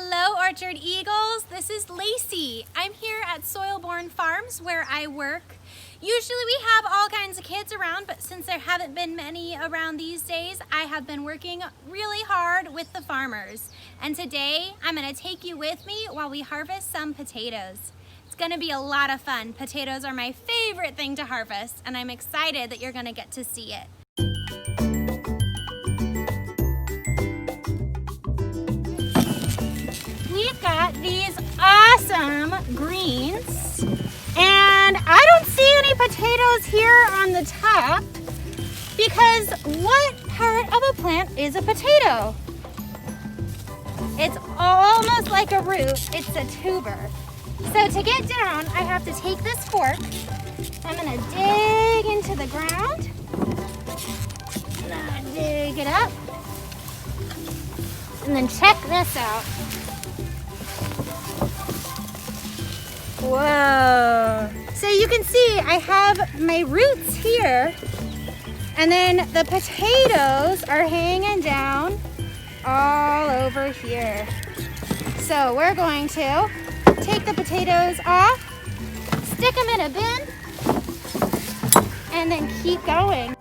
Hello Orchard Eagles, this is Lacey. I'm here at Soilborn Farms where I work. Usually we have all kinds of kids around, but since there haven't been many around these days, I have been working really hard with the farmers. And today I'm going to take you with me while we harvest some potatoes. It's going to be a lot of fun. Potatoes are my favorite thing to harvest, and I'm excited that you're going to get to see it. We've got these awesome greens, and I don't see any potatoes here on the top because what part of a plant is a potato? It's almost like a root. It's a tuber. So to get down, I have to take this fork. I'm gonna dig into the ground. Dig it up. And then check this out. Whoa. So you can see I have my roots here, and then the potatoes are hanging down all over here. So we're going to take the potatoes off, stick them in a bin, and then keep going.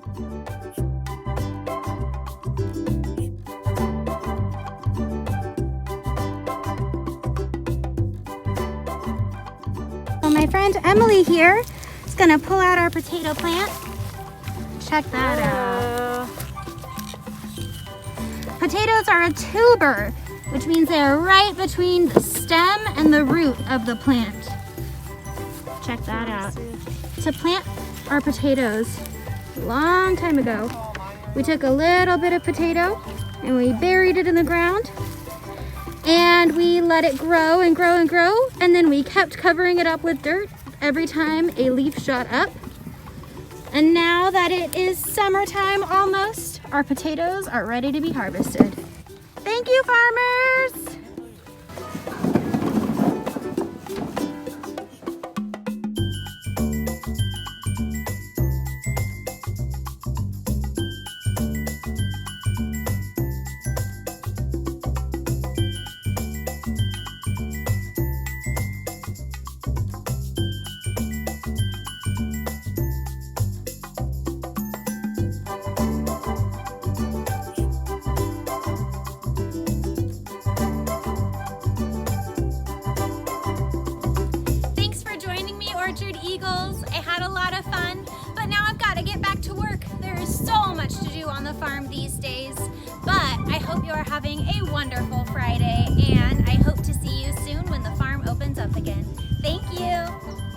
My friend Emily here is going to pull out our potato plant. Check that out. Potatoes are a tuber, which means they are right between the stem and the root of the plant. Check that out. To plant our potatoes a long time ago, we took a little bit of potato and we buried it in the ground. And we let it grow and grow and grow, and then we kept covering it up with dirt every time a leaf shot up. And now that it is summertime almost, our potatoes are ready to be harvested. Thank you, farmers! Orchard Eagles. I had a lot of fun, but now I've got to get back to work. There is so much to do on the farm these days, but I hope you are having a wonderful Friday, and I hope to see you soon when the farm opens up again. Thank you.